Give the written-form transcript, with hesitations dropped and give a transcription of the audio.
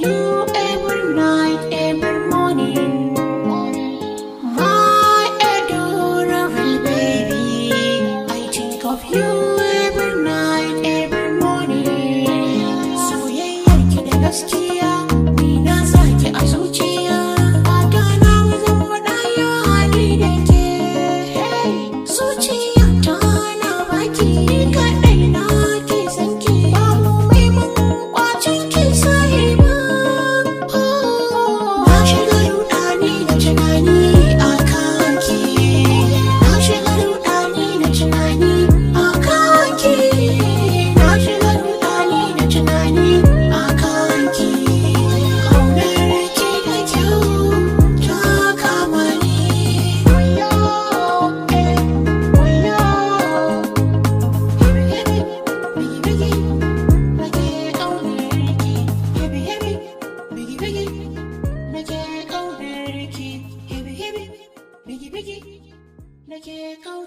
You every night, every morning, my adorable baby. I think of you every night, every morning. Soyayyar ki da gaskiya, ni na saki a zuciya. Fata na mu zama ɗaya hali da ke. Zuciya ta na baki kaɗai na ke san ki. Babu mai mun kwacin ki sai ba. Make it go.